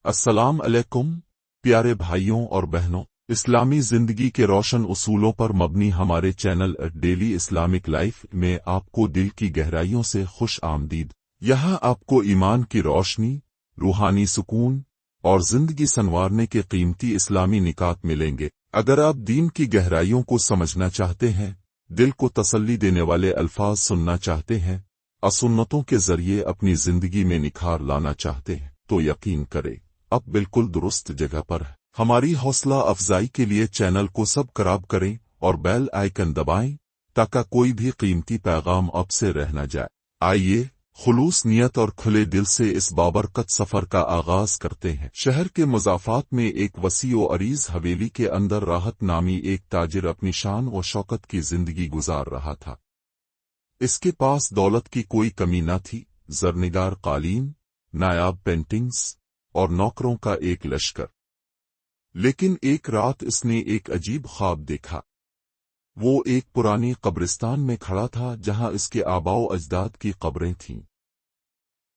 अस्सलाम अलैकुम प्यारे भाइयों और बहनों, इस्लामी जिंदगी के रोशन उसूलों पर मबनी हमारे चैनल डेली इस्लामिक लाइफ में आपको दिल की गहराइयों से खुश आमदीद। यहाँ आपको ईमान की रोशनी, रूहानी सुकून और जिंदगी संवारने के कीमती इस्लामी निकात मिलेंगे। अगर आप दीन की गहराइयों को समझना चाहते हैं, दिल को तसल्ली देने वाले अल्फाज सुनना चाहते हैं, असुन्नतों के जरिए अपनी जिंदगी में निखार लाना चाहते हैं, तो यकीन करें अब बिल्कुल दुरुस्त जगह पर है। हमारी हौसला अफजाई के लिए चैनल को सब्सक्राइब करें और बेल आइकन दबाएं ताकि कोई भी कीमती पैगाम अब से रह न जाए। आइए खुलूस नियत और खुले दिल से इस बाबरकत सफर का आगाज करते हैं। शहर के मुजाफात में एक वसी व अरीज हवेली के अंदर राहत नामी एक ताजिर अपनी शान व शौकत की जिंदगी गुजार रहा था। इसके पास दौलत की कोई कमी न थी, जरनिगार कालीन, नायाब पेंटिंग्स और नौकरों का एक लश्कर। लेकिन एक रात इसने एक अजीब ख्वाब देखा। वो एक पुरानी कब्रिस्तान में खड़ा था जहां इसके आबाओ अजदाद की कब्रें थीं।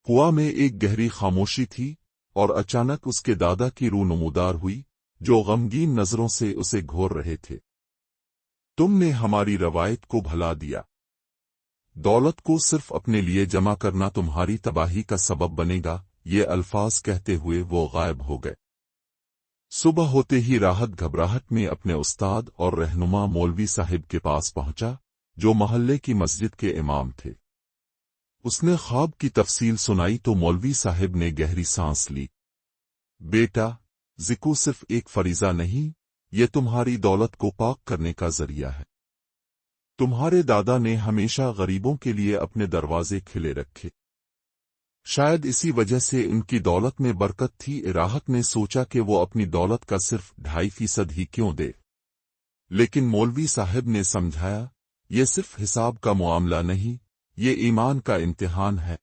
कुआं में एक गहरी खामोशी थी और अचानक उसके दादा की रूह नमूदार हुई, जो गमगीन नजरों से उसे घोर रहे थे। तुमने हमारी रवायत को भुला दिया। दौलत को सिर्फ अपने लिए जमा करना तुम्हारी तबाही का सबब बनेगा। ये अल्फाज कहते हुए वो गायब हो गए। सुबह होते ही राहत घबराहट में अपने उस्ताद और रहनुमा मौलवी साहिब के पास पहुंचा, जो मोहल्ले की मस्जिद के इमाम थे। उसने ख्वाब की तफसील सुनाई तो मौलवी साहिब ने गहरी सांस ली। बेटा, ज़िक्र सिर्फ एक फरीजा नहीं, ये तुम्हारी दौलत को पाक करने का जरिया है। तुम्हारे दादा ने हमेशा गरीबों के लिए अपने दरवाजे खिले रखे। शायद इसी वजह से उनकी दौलत में बरकत थी। राहत ने सोचा कि वो अपनी दौलत का सिर्फ 2.5% ही क्यों दे, लेकिन मौलवी साहब ने समझाया, ये सिर्फ हिसाब का मामला नहीं, ये ईमान का इम्तिहान है।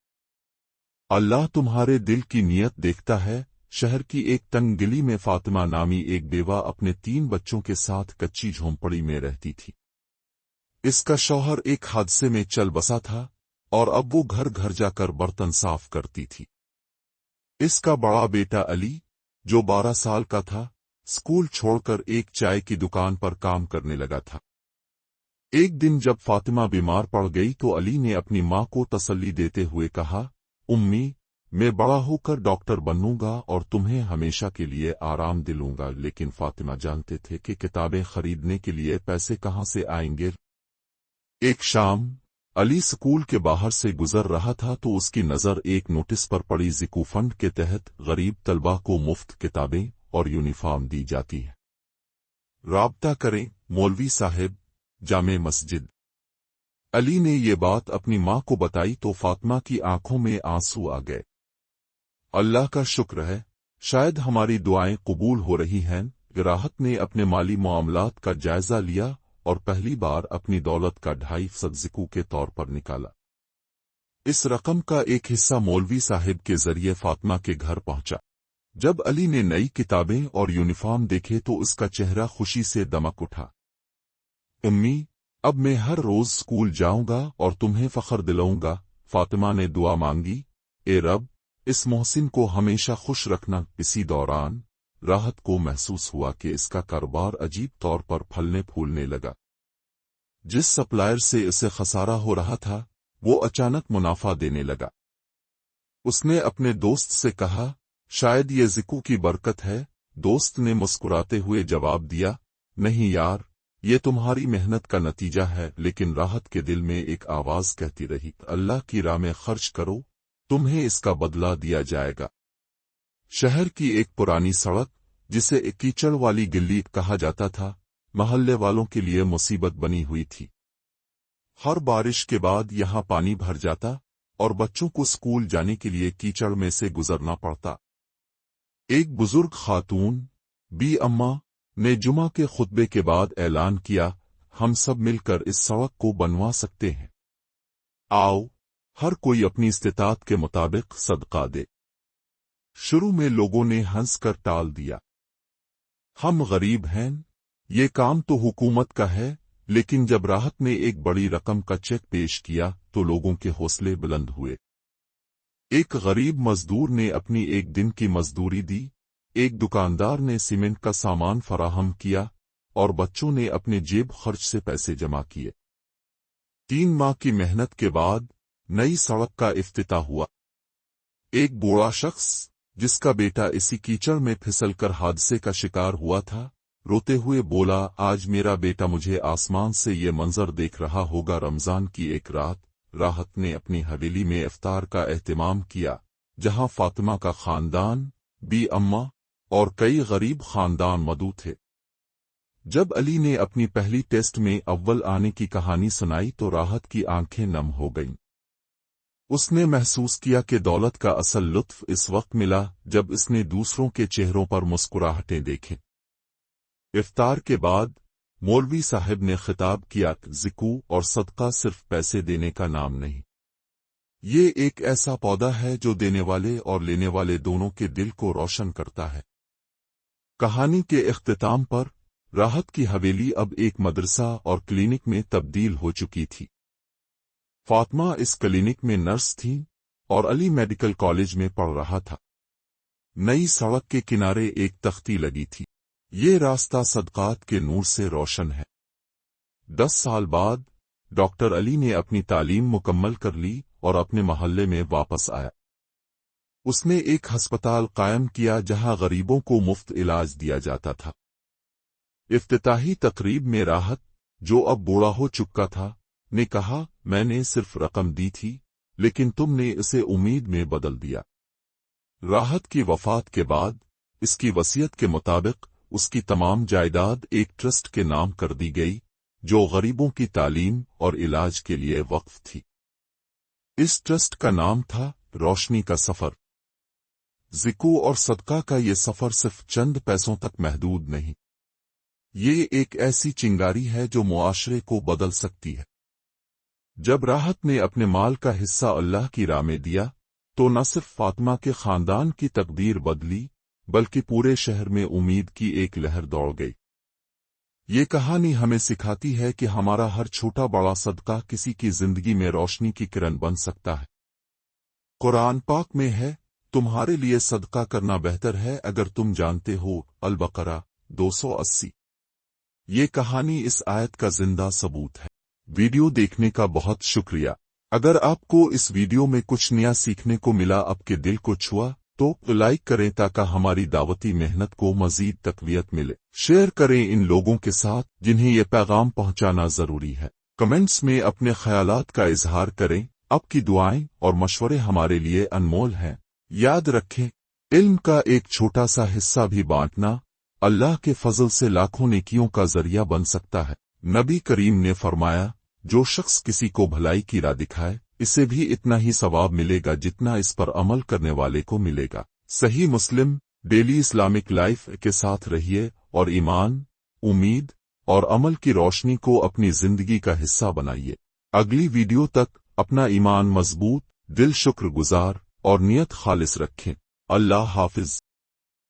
अल्लाह तुम्हारे दिल की नीयत देखता है। शहर की एक तंग गली में फातिमा नामी एक बेवा अपने 3 बच्चों के साथ कच्ची झोंपड़ी में रहती थी। इसका शौहर एक हादसे में चल बसा था और अब वो घर घर जाकर बर्तन साफ करती थी। इसका बड़ा बेटा अली, जो 12 साल का था, स्कूल छोड़कर एक चाय की दुकान पर काम करने लगा था। एक दिन जब फातिमा बीमार पड़ गई तो अली ने अपनी मां को तसल्ली देते हुए कहा, उम्मी, मैं बड़ा होकर डॉक्टर बनूंगा और तुम्हें हमेशा के लिए आराम दिलूंगा। लेकिन फातिमा जानते थे कि किताबें खरीदने के लिए पैसे कहां से आएंगे। एक शाम अली स्कूल के बाहर से गुजर रहा था तो उसकी नजर एक नोटिस पर पड़ी। ज़िक्र फंड के तहत गरीब तलबा को मुफ्त किताबें और यूनिफॉर्म दी जाती है। राब्ता करें मौलवी साहिब, जामे मस्जिद। अली ने ये बात अपनी मां को बताई तो फातिमा की आंखों में आंसू आ गए। अल्लाह का शुक्र है, शायद हमारी दुआएं कबूल हो रही हैं। राहत ने अपने माली मामलात का जायजा लिया और पहली बार अपनी दौलत का 2.5% ज़िक्र के तौर पर निकाला। इस रकम का एक हिस्सा मौलवी साहिब के जरिए फातिमा के घर पहुंचा। जब अली ने नई किताबें और यूनिफॉर्म देखे तो उसका चेहरा खुशी से दमक उठा। उम्मी, अब मैं हर रोज स्कूल जाऊंगा और तुम्हें फख्र दिलाऊंगा। फातिमा ने दुआ मांगी, ए रब, इस मोहसिन को हमेशा खुश रखना। इसी दौरान राहत को महसूस हुआ कि इसका कारोबार अजीब तौर पर फलने फूलने लगा। जिस सप्लायर से इसे खसारा हो रहा था, वो अचानक मुनाफा देने लगा। उसने अपने दोस्त से कहा, शायद ये ज़िक्र की बरकत है। दोस्त ने मुस्कुराते हुए जवाब दिया, नहीं यार, ये तुम्हारी मेहनत का नतीजा है। लेकिन राहत के दिल में एक आवाज कहती रही, अल्लाह की राह में खर्च करो, तुम्हें इसका बदला दिया जाएगा। शहर की एक पुरानी सड़क, जिसे एक कीचड़ वाली गली कहा जाता था, मोहल्ले वालों के लिए मुसीबत बनी हुई थी। हर बारिश के बाद यहां पानी भर जाता और बच्चों को स्कूल जाने के लिए कीचड़ में से गुजरना पड़ता। एक बुजुर्ग खातून, बी अम्मा, ने जुमा के खुतबे के बाद ऐलान किया, हम सब मिलकर इस सड़क को बनवा सकते हैं। आओ, हर कोई अपनी इस्तिताअत के मुताबिक सदका दे। शुरू में लोगों ने हंसकर टाल दिया, हम गरीब हैं, ये काम तो हुकूमत का है। लेकिन जब राहत ने एक बड़ी रकम का चेक पेश किया तो लोगों के हौसले बुलंद हुए। ایک غریب مزدور نے اپنی ایک دن کی مزدوری دی، ایک دکاندار نے سیمنٹ کا سامان فراہم کیا اور بچوں نے اپنے جیب خرچ سے پیسے جمع کیے۔ 3 ماہ کی محنت کے بعد نئی سڑک کا افتتاح ہوا۔ ایک بوڑھا شخص جس کا بیٹا اسی کیچڑ میں پھسل کر حادثے کا شکار ہوا تھا، روتے ہوئے بولا، آج میرا بیٹا مجھے آسمان سے یہ منظر دیکھ رہا ہوگا۔ رمضان کی ایک رات راحت نے اپنی حویلی میں افطار کا اہتمام کیا، جہاں فاطمہ کا خاندان، بی اماں اور کئی غریب خاندان مدعو تھے۔ جب علی نے اپنی پہلی ٹیسٹ میں اول آنے کی کہانی سنائی تو راحت کی آنکھیں نم ہو گئیں۔ اس نے محسوس کیا کہ دولت کا اصل لطف اس وقت ملا جب اس نے دوسروں کے چہروں پر مسکراہٹیں دیکھیں۔ افطار کے بعد مولوی صاحب نے خطاب کیا، زکوٰ اور صدقہ صرف پیسے دینے کا نام نہیں، یہ ایک ایسا پودا ہے جو دینے والے اور لینے والے دونوں کے دل کو روشن کرتا ہے۔ کہانی کے اختتام پر راحت کی حویلی اب ایک مدرسہ اور کلینک میں تبدیل ہو چکی تھی۔ فاطمہ اس کلینک میں نرس تھیں اور علی میڈیکل کالج میں پڑھ رہا تھا۔ نئی سڑک کے کنارے ایک تختی لگی تھی، یہ راستہ صدقات کے نور سے روشن ہے۔ 10 سال بعد ڈاکٹر علی نے اپنی تعلیم مکمل کر لی اور اپنے محلے میں واپس آیا۔ اس نے ایک ہسپتال قائم کیا جہاں غریبوں کو مفت علاج دیا جاتا تھا۔ افتتاحی تقریب میں راحت، جو اب بوڑھا ہو چکا تھا، نے کہا، میں نے صرف رقم دی تھی لیکن تم نے اسے امید میں بدل دیا۔ راحت کی وفات کے بعد اس کی وصیت کے مطابق اس کی تمام جائیداد ایک ٹرسٹ کے نام کر دی گئی جو غریبوں کی تعلیم اور علاج کے لیے وقف تھی۔ اس ٹرسٹ کا نام تھا روشنی کا سفر۔ زکوٰ اور صدقہ کا یہ سفر صرف چند پیسوں تک محدود نہیں، یہ ایک ایسی چنگاری ہے جو معاشرے کو بدل سکتی ہے۔ جب راحت نے اپنے مال کا حصہ اللہ کی راہ میں دیا تو نہ صرف فاطمہ کے خاندان کی تقدیر بدلی بلکہ پورے شہر میں امید کی ایک لہر دوڑ گئی۔ یہ کہانی ہمیں سکھاتی ہے کہ ہمارا ہر چھوٹا بڑا صدقہ کسی کی زندگی میں روشنی کی کرن بن سکتا ہے۔ قرآن پاک میں ہے، تمہارے لیے صدقہ کرنا بہتر ہے اگر تم جانتے ہو، البقرہ 280۔ یہ کہانی اس آیت کا زندہ ثبوت ہے۔ ویڈیو دیکھنے کا بہت شکریہ۔ اگر آپ کو اس ویڈیو میں کچھ نیا سیکھنے کو ملا، آپ کے دل کو چھوا، تو لائک کریں تاکہ ہماری دعوتی محنت کو مزید تقویت ملے۔ شیئر کریں ان لوگوں کے ساتھ جنہیں یہ پیغام پہنچانا ضروری ہے۔ کمنٹس میں اپنے خیالات کا اظہار کریں۔ آپ کی دعائیں اور مشورے ہمارے لیے انمول ہیں۔ یاد رکھیں، علم کا ایک چھوٹا سا حصہ بھی بانٹنا اللہ کے فضل سے لاکھوں نیکیوں کا ذریعہ بن سکتا ہے۔ نبی کریم نے فرمایا، جو شخص کسی کو بھلائی کی راہ دکھائے اسے بھی اتنا ہی ثواب ملے گا جتنا اس پر عمل کرنے والے کو ملے گا۔ صحیح مسلم ڈیلی اسلامک لائف کے ساتھ رہیے اور ایمان، امید اور عمل کی روشنی کو اپنی زندگی کا حصہ بنائیے۔ اگلی ویڈیو تک اپنا ایمان مضبوط، دل شکر گزار اور نیت خالص رکھیں۔ اللہ حافظ۔